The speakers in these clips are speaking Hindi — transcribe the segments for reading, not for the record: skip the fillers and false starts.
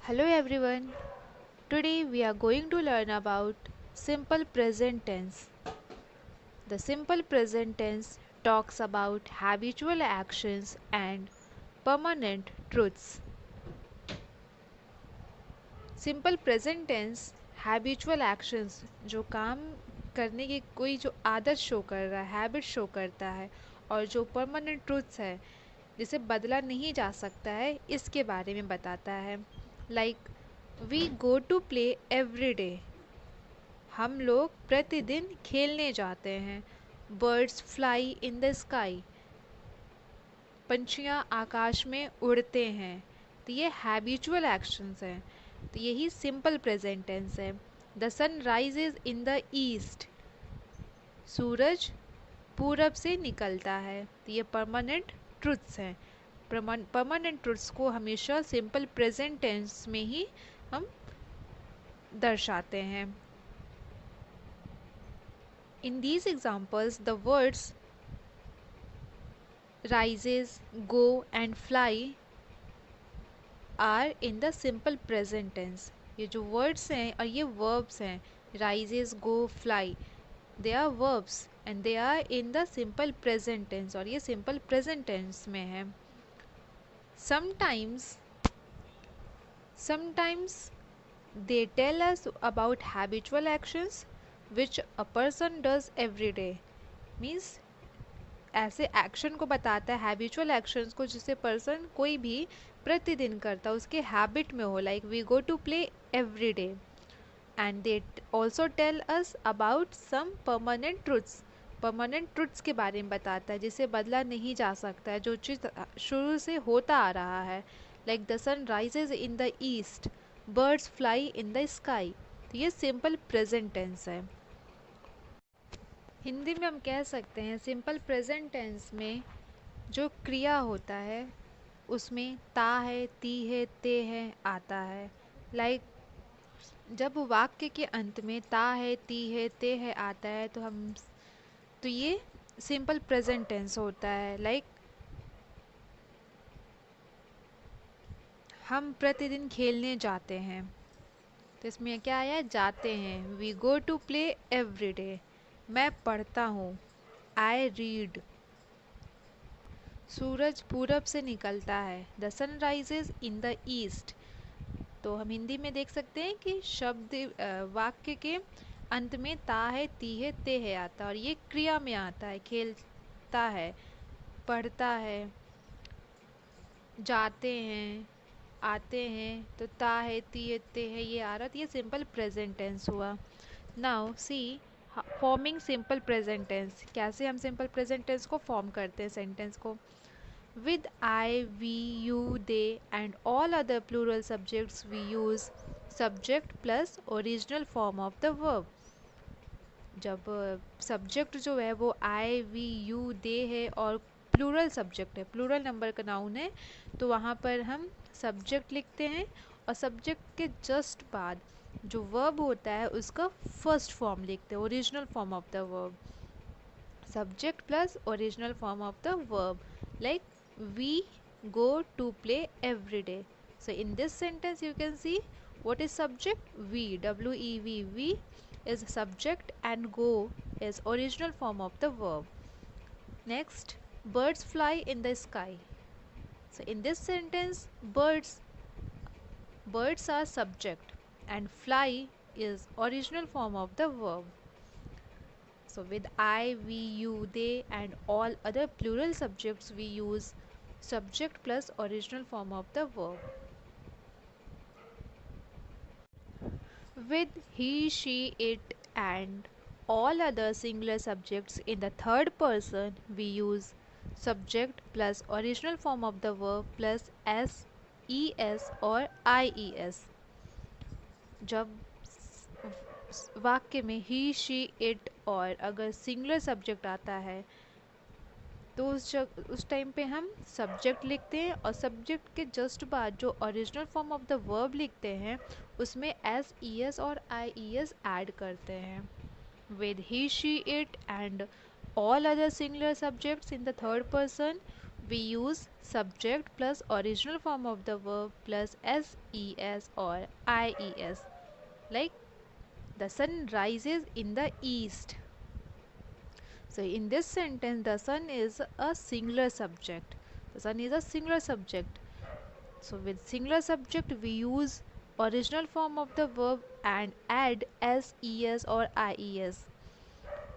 Hello everyone. Today we are going to learn about simple present tense. The simple present tense talks about habitual actions and permanent truths. Simple present tense habitual actions जो काम करने की कोई जो आदत शो कर रहा है, हैबिट शो करता है, और जो परमानेंट ट्रूथ्स है जिसे बदला नहीं जा सकता है, इसके बारे में बताता है। Like we go to play every day, हम लोग प्रतिदिन खेलने जाते हैं। Birds fly in the sky, पंछियाँ आकाश में उड़ते हैं। तो ये हैबिचुअल एक्शंस हैं, तो यही सिंपल प्रेजेंट टेंस है। The sun rises in the east, सूरज पूरब से निकलता है। तो ये परमानेंट ट्रुथ्स हैं। परमानेंट ट्रुथ्स को हमेशा सिंपल प्रेजेंट टेंस में ही हम दर्शाते हैं। In these examples the words rises, go and fly are in the simple present tense. ये जो words हैं और ये verbs हैं, rises, go, fly, they are verbs and they are in the simple present tense, और ये simple present tense में है। Sometimes they tell us about habitual actions which a person does every day. Means ऐसे एक्शन को बताता है, हैबिचुअल एक्शंस को, जिसे पर्सन कोई भी प्रतिदिन करता है, उसके हैबिट में हो। Like we go to play every day. And they also tell us about some permanent truths के बारे में बताता है जिसे बदला नहीं जा सकता है, जो चीज़ शुरू से होता आ रहा है। Like the sun rises in the east, birds fly in the sky. तो ये सिंपल प्रेजेंट टेंस है। हिंदी में हम कह सकते हैं सिंपल प्रेजेंट टेंस में जो क्रिया होता है उसमें ता है, ती है, ते है आता है। लाइक जब वाक्य के अंत में ता है, ती है, ते है आता है तो ये सिंपल प्रेजेंट टेंस होता है। लाइक हम प्रतिदिन खेलने जाते हैं, तो इसमें क्या आया, जाते हैं। We go to play every day, मैं पढ़ता हूँ, आई रीड। सूरज पूरब से निकलता है, the sun rises in the east. तो हम हिंदी में देख सकते हैं कि शब्द वाक्य के अंत में ता है, ती है, ते है आता है, और ये क्रिया में आता है। खेलता है, पढ़ता है, जाते हैं, आते हैं। तो ता है, ती है, ते है, ये आ रहा, तो ये सिंपल प्रेजेंट टेंस हुआ। Now see forming simple present tense. कैसे हम सिंपल प्रेजेंट टेंस को फॉर्म करते हैं सेंटेंस को। With I, we, you, they and all other plural subjects we use subject plus original form of the verb. जब सब्जेक्ट जो है वो I, we, you, they है और प्लूरल सब्जेक्ट है, प्लूरल नंबर का नाउन है, तो वहाँ पर हम सब्जेक्ट लिखते हैं और सब्जेक्ट के जस्ट बाद जो वर्ब होता है उसका फर्स्ट फॉर्म लिखते हैं, original form of the verb. Subject plus original form of the verb. Like we go to play every day. So in this sentence you can see what is subject. We, W-E-V, we is subject and go is original form of the verb. Next, birds fly in the sky. So in this sentence birds are subject and fly is original form of the verb. So with I, we, you, they and all other plural subjects we use subject plus original form of the verb. With he, she, it and all other singular subjects in the third person we use subject plus original form of the verb plus s, es or ies. जब वाक्य में ही, शी, इट और अगर सिंगुलर सब्जेक्ट आता है तो उस टाइम पे हम सब्जेक्ट लिखते हैं और सब्जेक्ट के जस्ट बाद जो original form of the verb लिखते हैं उसमें एस, ई एस और आई ई एस ऐड करते हैं। With he, she, it and all other singular subjects in the third person we use subject plus original form of the verb plus ses or ies. Like the sun rises in the east. So in this sentence, the sun is a singular subject. The sun is a singular subject. So with singular subject, we use original form of the verb and add ses or ies.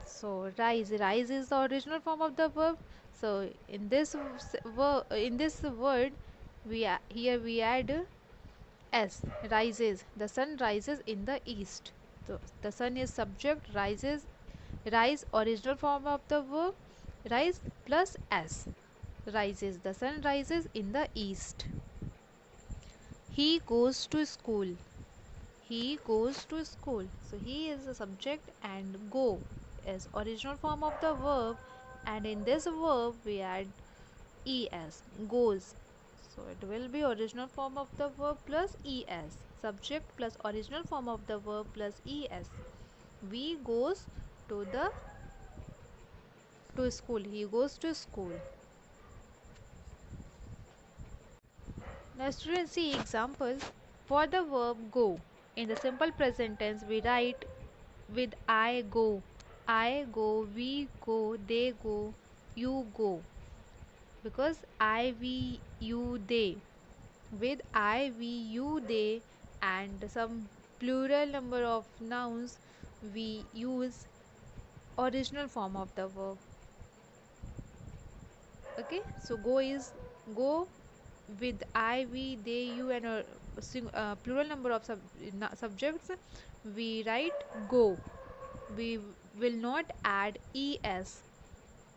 So rise is the original form of the verb. So in this word, here we add s, rises. The sun rises in the east. So the sun is subject, rise original form of the verb, rise plus s, rises. The sun rises in the east. He goes to school. He goes to school. So he is the subject and go is original form of the verb, and in this verb we add es, goes. So it will be original form of the verb plus es, subject plus original form of the verb plus es. We goes to the to school. He goes to school. Now students, see examples. For the verb go, in the simple present tense we write with I go. I go, we go, they go, you go. Because I, we, you, they. With I, we, you, they and some plural number of nouns, we use original form of the verb. Okay, so go is go with I, we, they, you and plural number of subjects, we write go. We will not add es.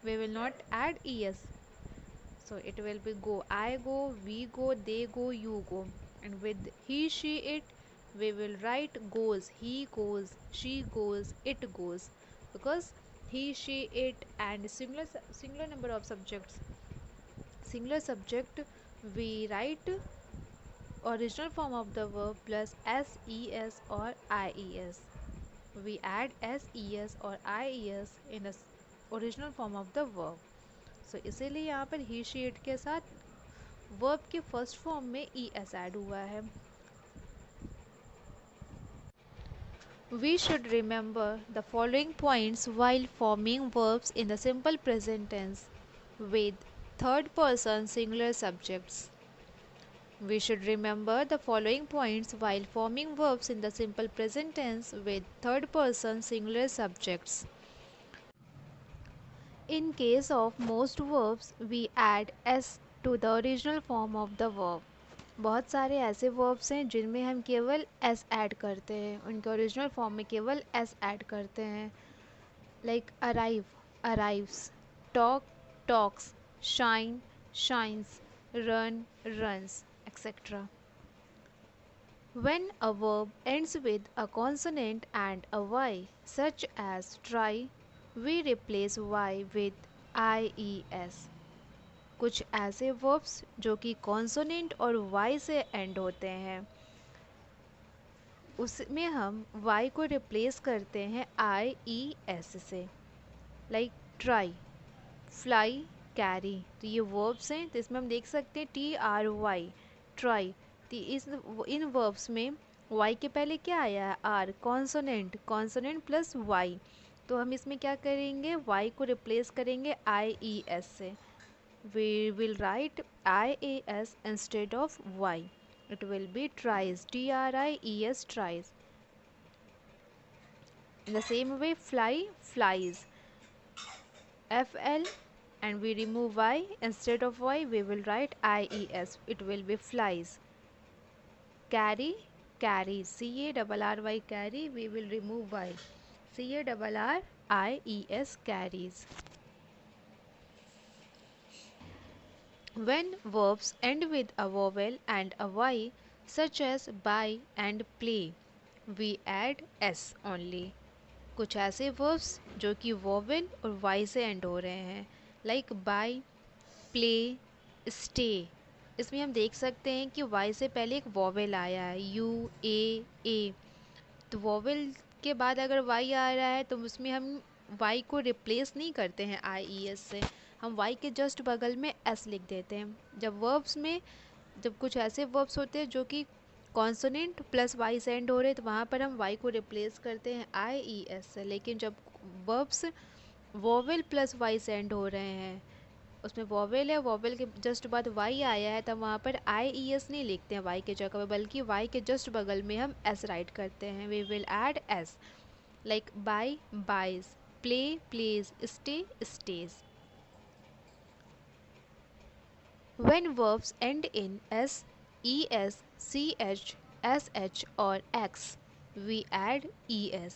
We will not add es. So it will be go. I go, we go, they go, you go. And with he, she, it, we will write goes. He goes, she goes, it goes. Because he, she, it and singular number of subjects. Singular subject, we write original form of the verb plus ses or ies. We add ses or ies in the original form of the verb. So इसीलिए यहाँ पर he she it के साथ verb के फर्स्ट फॉर्म में es ऐड हुआ है. We should remember the following points while forming verbs in the simple present tense with third person singular subjects. We should remember the following points while forming verbs in the simple present tense with third person singular subjects. In case of most verbs, we add s to the original form of the verb. बहुत सारे ऐसे वर्ब्स हैं जिनमें हम केवल s ऐड करते हैं, उनके ओरिजिनल फॉर्म में केवल s ऐड करते हैं. Like arrive, arrives, talk, talks, shine, shines, run, runs, etc. When a verb ends with a consonant and a y, such as try, we replace y with ies. कुछ ऐसे वर्ब्स जो कि कॉन्सोनेंट और y से एंड होते हैं, उसमें हम y को रिप्लेस करते हैं ies से. Like try, fly, carry. तो ये वर्ब्स हैं, तो इसमें हम देख सकते हैं try, ट्राई. तो इन वर्ब्स में y के पहले क्या आया है, or, consonant, consonant plus y. तो हम इसमें क्या करेंगे, y को रिप्लेस करेंगे ies से. We will write ias instead of y. It will be tries, tries, tries. In the same way, fly, flies, fl, and we remove y. Instead of y, we will write ies. It will be flies. Carry, carries, carry, carry, we will remove y. Carries, carries. When verbs end with a vowel and a y, such as buy and play, we add s only. कुछ ऐसे verbs जो कि vowel और y से end हो रहे हैं, like buy, play, stay. इसमें हम देख सकते हैं कि y से पहले एक vowel आया है, u, a. तो vowel के बाद अगर y आ रहा है तो उसमें हम y को रिप्लेस नहीं करते हैं ies से, हम वाई के जस्ट बगल में एस लिख देते हैं। जब कुछ ऐसे वर्ब्स होते हैं जो कि कॉन्सोनेंट प्लस वाई से एंड हो रहे हैं, तो वहाँ पर हम वाई को रिप्लेस करते हैं आई ई एस से। लेकिन जब वर्ब्स वोवेल प्लस वाई से एंड हो रहे हैं, उसमें वोवेल है, वोवेल के जस्ट बाद वाई आया है, तब वहाँ पर आई ई एस नहीं लिखते हैं वाई के जगह पे, बल्कि वाई के जस्ट बगल में हम एस राइट करते हैं। We will add S, like buy buys, play plays, stay stays. When verbs end in s, es, ch, sh और x, we add es.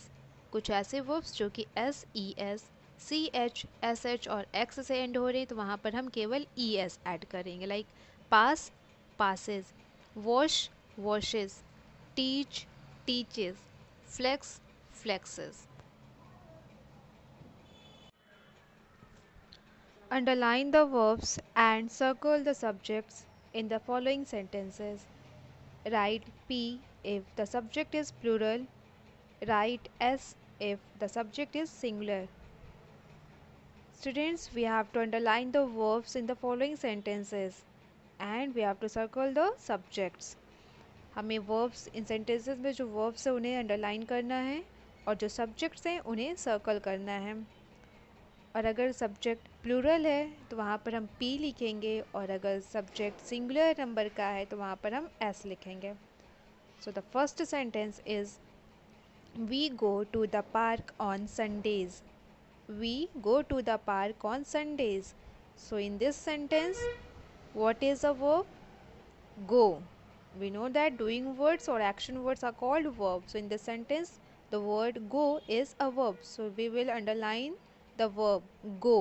कुछ ऐसे verbs जो कि s, es, ch, sh और x से end हो रहे हैं, तो वहाँ पर हम केवल es ऐड करेंगे, like pass, passes, wash, washes, teach, teaches, flex, flexes. Underline the verbs and circle the subjects in the following sentences. Write P if the subject is plural. Write S if the subject is singular. Students, we have to underline the verbs in the following sentences and we have to circle the subjects. हमें verbs इन sentences में जो verbs है उन्हें underline करना है और जो subjects हैं उन्हें circle करना है। और अगर सब्जेक्ट प्लूरल है तो वहाँ पर हम P लिखेंगे, और अगर सब्जेक्ट सिंगुलर नंबर का है तो वहाँ पर हम S लिखेंगे। So the first sentence is we go to the park on Sundays. We go to the park on Sundays. So in this sentence what is a verb? Go. We know that doing words or action words are called verbs. So in this sentence, the word go is a verb. So we will underline the verb go.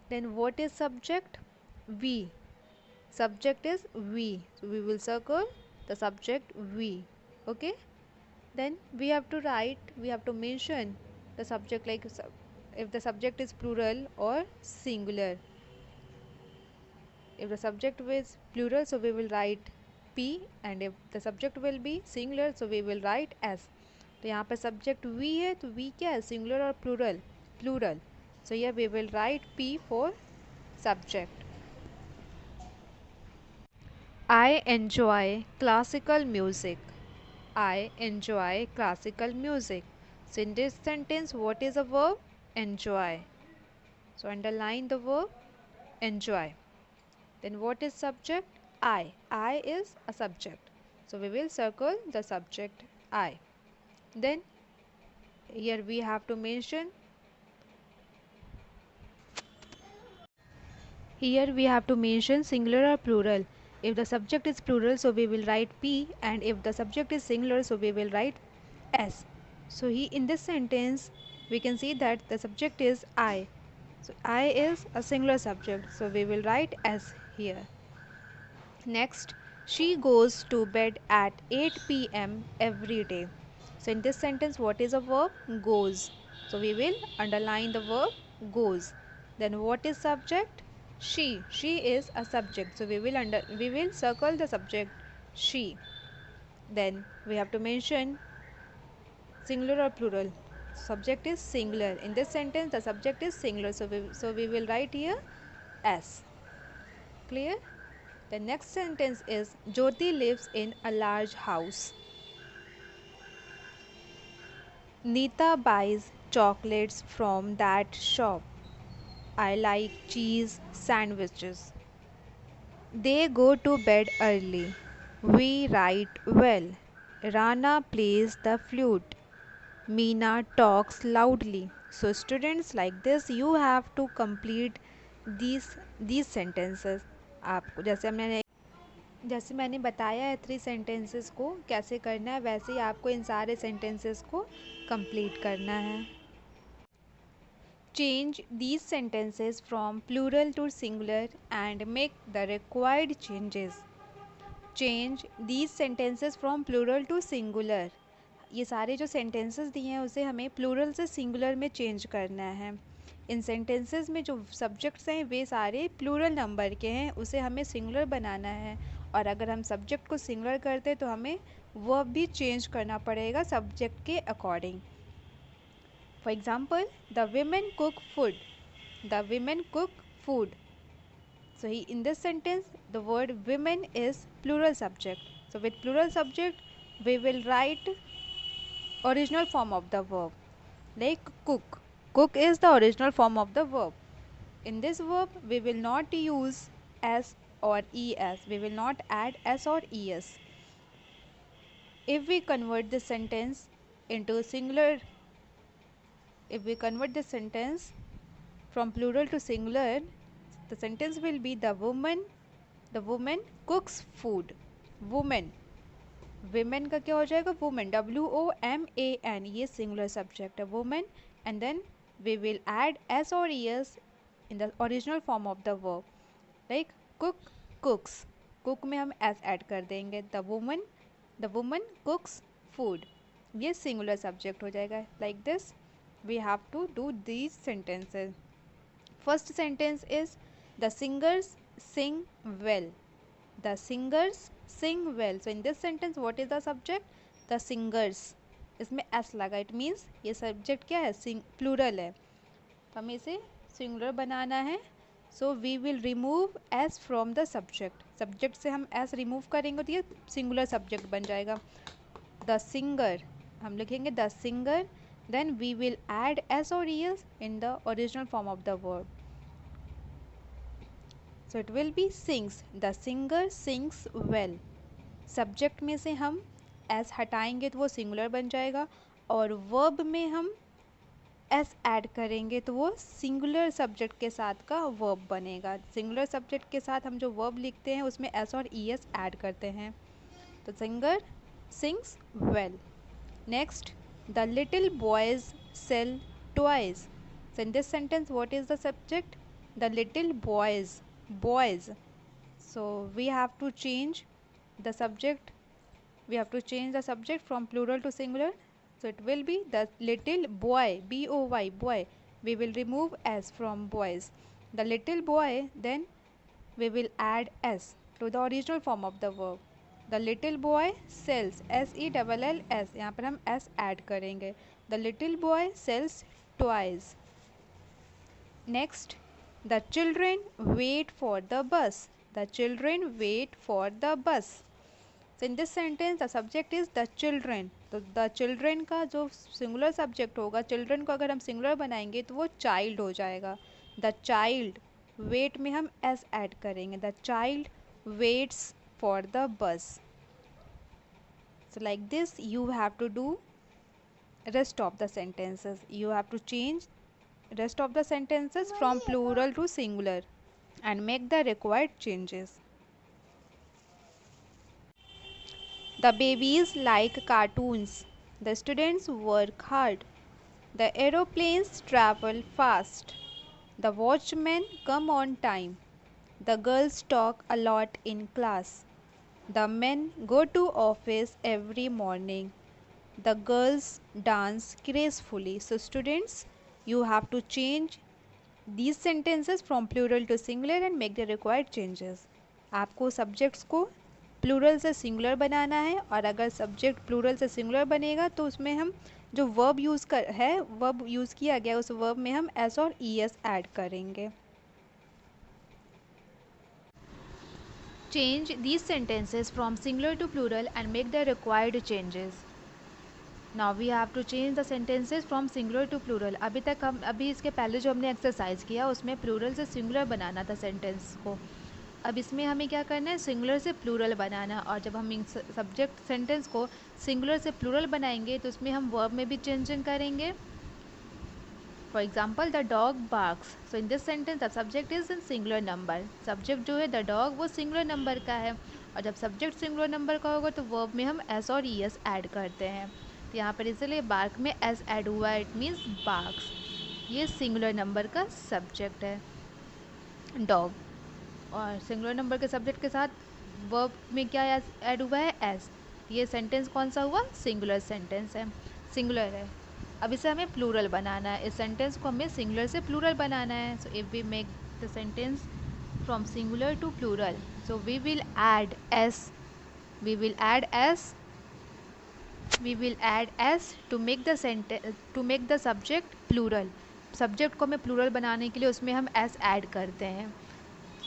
Then what is subject? We. Subject is we. So we will circle the subject we. Okay. Then we have to mention the subject, like if the subject is plural or singular. If the subject is plural, so we will write P, and if the subject will be singular, so we will write S. तो यहाँ पर subject we है, तो we क्या है, singular और plural? Plural. So here we will write P for subject. I enjoy classical music. I enjoy classical music. So in this sentence, what is a verb? Enjoy. So underline the verb enjoy. Then what is subject? I. I is a subject. So we will circle the subject I. Then here we have to mention singular or plural. If the subject is plural, so we will write P, and if the subject is singular, so we will write S. So in this sentence we can see that the subject is I. So I is a singular subject, so we will write S here. Next, she goes to bed at 8 p.m. every day. So in this sentence, what is a verb? Goes. So we will underline the verb goes. Then what is subject? She. She is a subject. So we will circle the subject she. Then we have to mention singular or plural. Subject is singular. In this sentence, the subject is singular. So we will write here S. Clear? The next sentence is Jyoti lives in a large house. Neeta buys chocolates from that shop. I like cheese sandwiches. They go to bed early. We write well. Rana plays the flute. Meena talks loudly. So students, like this you have to complete these sentences. आपको जैसे मैंने बताया है 3 सेंटेंसेस को कैसे करना है, वैसे ही आपको इन सारे सेंटेंसेस को कंप्लीट करना है. Change these sentences from plural to singular and make the required changes. Change these sentences from plural to singular. ये सारे जो सेंटेंसेस दिए हैं उसे हमें प्लूरल से सिंगुलर में चेंज करना है. इन सेंटेंसेस में जो सब्जेक्ट्स हैं वे सारे प्लूरल नंबर के हैं, उसे हमें सिंगुलर बनाना है. और अगर हम सब्जेक्ट को सिंगुलर करते तो हमें वर्ब भी चेंज करना पड़ेगा सब्जेक्ट के according. For example, the women cook food. The women cook food. So in this sentence, the word women is plural subject. So with plural subject, we will write original form of the verb, like cook. Cook is the original form of the verb. In this verb, we will not use s or es. We will not add s or es. If we convert this sentence into singular, if we convert this sentence from plural to singular, the sentence will be the woman cooks food. Woman, women का क्या हो जाएगा? Woman, WOMAN, ये singular subject है woman, and then we will add s or es in the original form of the verb, like cook, cooks. cook में हम s add कर देंगे. The woman cooks food, ये singular subject हो जाएगा. Like this we have to do these sentences. First sentence is the singers sing well. The singers sing well. So in this sentence what is the subject? The singers. इसमें s लगा, it means ये subject क्या है? plural है, तो हमें इसे singular बनाना है. So we will remove s from the subject. Subject से हम s remove करेंगे तो ये singular subject बन जाएगा. The singer, हम लिखेंगे the singer, then we will add s or es in the original form of the verb. So it will be sings. The singer sings well. Subject में से हम s हटाएंगे तो वो सिंगुलर बन जाएगा, और वर्ब में हम s ऐड करेंगे तो वो सिंगुलर सब्जेक्ट के साथ का वर्ब बनेगा. सिंगुलर सब्जेक्ट के साथ हम जो वर्ब लिखते हैं उसमें s और es ऐड करते हैं. तो singer sings well. Next, the little boys sell toys. So in this sentence what is the subject? The little boys. So we have to change the subject. We have to change the subject from plural to singular. So it will be the little boy, boy, boy. We will remove s from boys. The little boy, then we will add s to the original form of the verb. The little boy sells, SELLS, यहाँ पर हम s add करेंगे. The little boy sells toys. Next, the children wait for the bus. The children wait for the bus. So in this sentence the subject is the children. तो the children का जो singular subject होगा, children को अगर हम singular बनाएंगे तो वो child हो जाएगा. The child, wait में हम s add करेंगे. The child waits for the bus. So like this you have to do rest of the sentences. You have to change rest of the sentences from plural to singular and make the required changes. The babies like cartoons. The students work hard. The aeroplanes travel fast. The watchmen come on time. The girls talk a lot in class. The men go to office every morning. The girls dance gracefully. So students, you have to change these sentences from plural to singular and make the required changes. आपको subjects को प्लूरल से सिंगुलर बनाना है, और अगर सब्जेक्ट प्लूरल से सिंगुलर बनेगा तो उसमें हम जो वर्ब यूज़ किया गया उस वर्ब में हम एस और ई एस ऐड करेंगे. Change these sentences from singular to plural and make the required changes. Now we have to change the sentences from singular to plural. अभी इसके पहले जो हमने एक्सरसाइज किया उसमें प्लूरल से सिंगुलर बनाना था सेंटेंस को. अब इसमें हमें क्या करना है? सिंगुलर से प्लूरल बनाना. और जब हम सब्जेक्ट सेंटेंस को सिंगुलर से प्लूरल बनाएंगे तो उसमें हम वर्ब में भी चेंजिंग करेंगे. For example, the dog barks. So in this sentence the subject is in singular number. Subject जो है द डॉग वो सिंगुलर नंबर का है, और जब सब्जेक्ट सिंगुलर नंबर का होगा तो वर्ब में हम एस और ई एस ऐड करते हैं. तो यहाँ पर इसलिए बार्क में एस ऐड हुआ है, इट मीन्स बार्क्स. ये सिंगुलर नंबर का सब्जेक्ट है डॉग, और सिंगुलर नंबर के सब्जेक्ट के साथ वर्ब में क्या ऐड हुआ है? एस. ये सेंटेंस कौन सा हुआ? सिंगुलर सेंटेंस है, सिंगुलर है. अब इसे हमें प्लूरल बनाना है. इस सेंटेंस को हमें सिंगुलर से प्लूरल बनाना है. So if we make the sentence from singular to plural, so we will add S to make the subject plural. Subject को हमें प्लूरल बनाने के लिए उसमें हम एस ऐड करते हैं।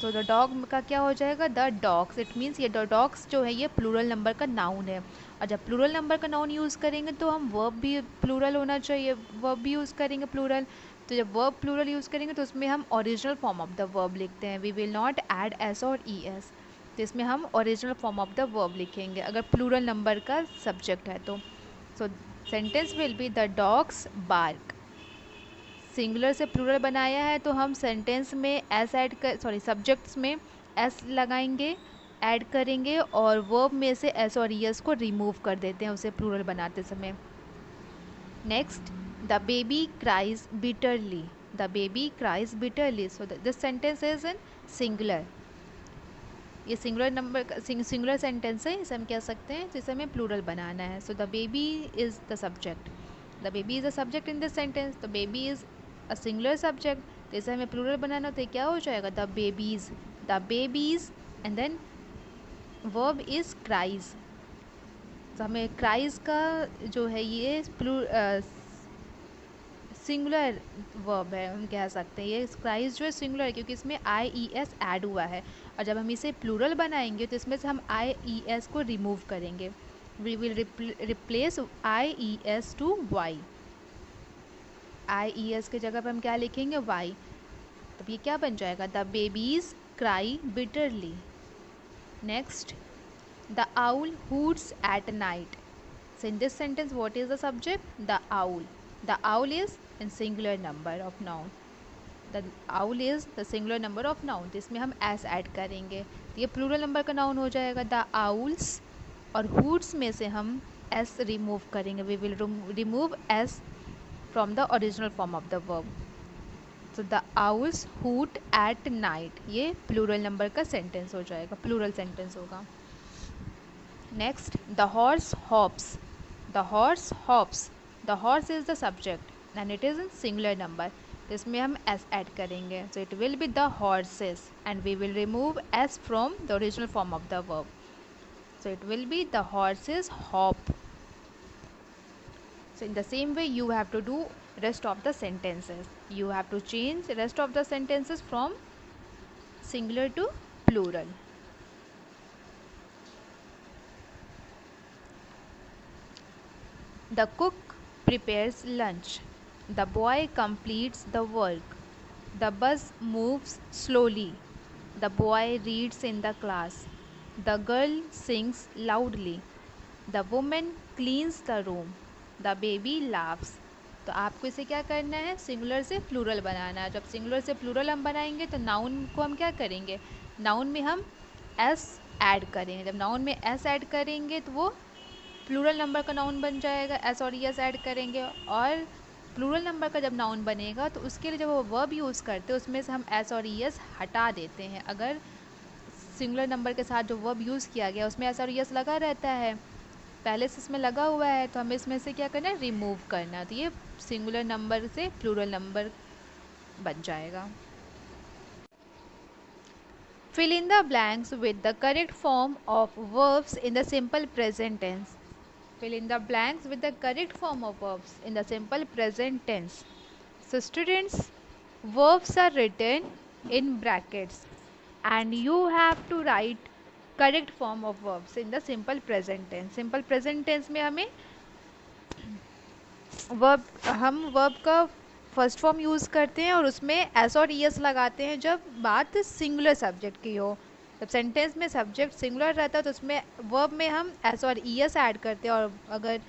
सो द डॉग का क्या हो जाएगा, द डॉग्स। इट मीन्स ये द डॉग्स जो है ये प्लूरल नंबर का नाउन है, और जब प्लूरल नंबर का नाउन यूज़ करेंगे तो हम वर्ब भी प्लूरल होना चाहिए, वर्ब भी यूज़ करेंगे प्लूरल। तो जब वर्ब प्लूरल यूज़ करेंगे तो उसमें हम original form of the verb लिखते हैं, we will not add S और ई एस। तो इसमें हम original form of the verb लिखेंगे अगर प्लूरल नंबर का सब्जेक्ट है तो। So sentence will be the dogs bark. Singular से प्लूरल बनाया है तो हम सेंटेंस में एस ऐड कर, सॉरी सब्जेक्ट्स में एस लगाएंगे, ऐड करेंगे, और वर्ब में से एस और एस को रिमूव कर देते हैं उसे प्लूरल बनाते समय। Next, the baby cries bitterly. The baby cries bitterly, so this sentence is in singular. ये सिंगुलर नंबर सिंगुलर सेंटेंस है, इसे हम कह सकते हैं, जिसे हमें प्लूरल बनाना है। So the baby is the subject, the baby is a subject in this sentence, the baby is a singular subject. तो इसे हमें प्लूरल बनाना, तो क्या हो जाएगा, the babies and then verb is cries. तो हमें क्राइज का जो है ये सिंगुलर वर्ब है, हम कह सकते हैं ये क्राइज जो है सिंगुलर है क्योंकि इसमें आई ई एस ऐड हुआ है, और जब हम इसे प्लूरल बनाएंगे तो इसमें से हम आई ई एस को रिमूव करेंगे, we will replace I E S to Y. I E S के जगह पर हम क्या लिखेंगे, वाई। तब ये क्या बन जाएगा, the babies cry bitterly. Next, the owl hoots at night. So in this sentence, what is the subject? The owl. The owl is in singular number of noun. The owl is the singular number of noun. तो इसमें हम s ऐड करेंगे तो ये प्लूरल नंबर का नाउन हो जाएगा, द आउल्स। और हूट्स में से हम s रिमूव करेंगे, we will remove s from the original form of the verb. तो the owls hoot at night, ये प्लूरल नंबर का सेंटेंस हो जाएगा, प्लूरल सेंटेंस होगा। Next, the horse hops. The horse hops. The horse is the subject and it is in singular number. तो इसमें हम s ऐड करेंगे, so it will be the horses and we will remove s from the original form of the verb. So it will be the horses hop. So in the same way you have to do rest of the sentences. You have to change rest of the sentences from singular to plural. The cook prepares lunch. The boy completes the work. The bus moves slowly. The boy reads in the class. The girl sings loudly. The woman cleans the room. The baby laughs. तो आपको इसे क्या करना है, सिंगुलर से प्लूरल बनाना है। जब सिंगुलर से प्लूरल हम बनाएंगे तो नाउन को हम क्या करेंगे, नाउन में हम एस ऐड करेंगे। जब नाउन में एस ऐड करेंगे तो वो प्लूरल नंबर का नाउन बन जाएगा, एस और एस ऐड करेंगे। और प्लूरल नंबर का जब नाउन बनेगा तो उसके लिए जब वो वर्ब यूज़ करते हैं उसमें से हम एस और एस हटा देते हैं। अगर सिंगुलर नंबर के साथ जो वर्ब यूज़ किया गया उसमें एस और एस लगा रहता है, पहले से इसमें लगा हुआ है, तो हमें इसमें से क्या करना है, रिमूव करना है। तो ये सिंगुलर नंबर से प्लूरल नंबर बन जाएगा। Fill in the blanks with the correct form of verbs in the simple present tense. Fill in the blanks with the correct form of verbs in the simple present tense. So students, verbs are written in brackets and you have to write correct form of verbs in the simple present tense. Simple present tense में हमें वर्ब का फर्स्ट फॉर्म यूज़ करते हैं और उसमें एस और एस लगाते हैं जब बात सिंगुलर सब्जेक्ट की हो। जब सेंटेंस में सब्जेक्ट सिंगुलर रहता है तो उसमें वर्ब में हम एस और एस ऐड करते हैं, और अगर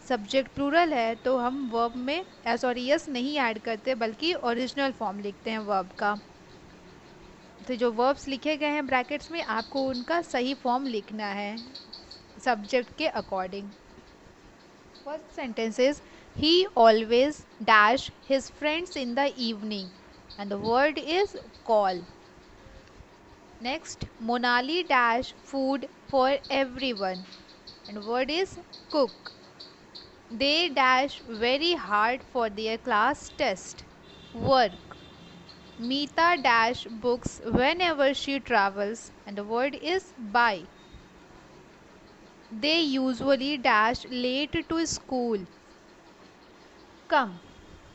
सब्जेक्ट प्लूरल है तो हम वर्ब में एस और एस नहीं ऐड करते बल्कि ओरिजिनल फॉर्म लिखते हैं वर्ब का। तो जो वर्ब्स लिखे गए हैं ब्रैकेट्स में, आपको उनका सही फॉर्म लिखना है सब्जेक्ट के according. First sentence is, he always dash his friends in the evening, and the word is call. Next, Monali dash food for everyone, and word is cook. They dash very hard for their class test, work. Meeta dash books whenever she travels, and the word is buy. They usually dash late to school, come.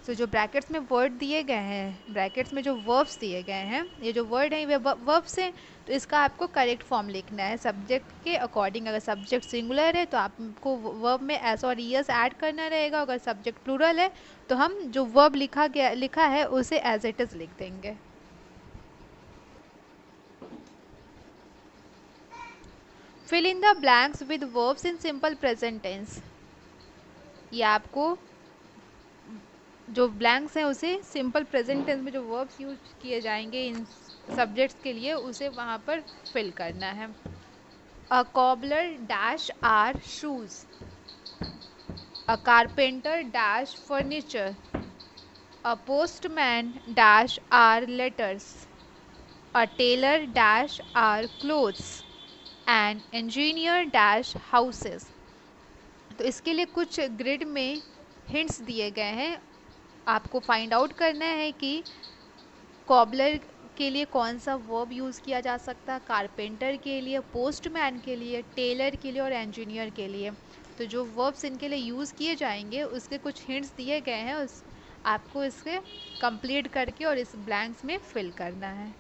सो जो ब्रैकेट्स में वर्ड दिए गए हैं, ब्रैकेट्स में जो वर्ब्स दिए गए हैं, ये जो वर्ड हैं वे वर्ब्स हैं, तो इसका आपको करेक्ट फॉर्म लिखना है सब्जेक्ट के अकॉर्डिंग। अगर सब्जेक्ट सिंगुलर है तो आपको वर्ब में एस और ईएस ऐड करना रहेगा, अगर सब्जेक्ट प्लूरल है तो हम जो वर्ब लिखा है उसे एज इट इज़ लिख देंगे। Fill in the blanks with verbs in simple present tense. ये आपको जो ब्लैंक्स हैं उसे सिंपल प्रेजेंट टेंस में जो वर्ब्स यूज किए जाएंगे इन सब्जेक्ट्स के लिए उसे वहाँ पर फिल करना है। A cobbler dash are shoes, a carpenter dash furniture, a postman dash are letters, a tailor dash are clothes, and engineer dash houses. तो इसके लिए कुछ ग्रिड में हिंट्स दिए गए हैं। आपको फाइंड आउट करना है कि कॉबलर के लिए कौन सा वर्ब यूज़ किया जा सकता है, कारपेंटर के लिए, पोस्टमैन के लिए, टेलर के लिए और इंजीनियर के लिए। तो जो वर्ब्स इनके लिए यूज़ किए जाएंगे उसके कुछ हिंट्स दिए गए हैं, उस आपको इसके कंप्लीट करके और इस ब्लैंक्स में फिल करना है।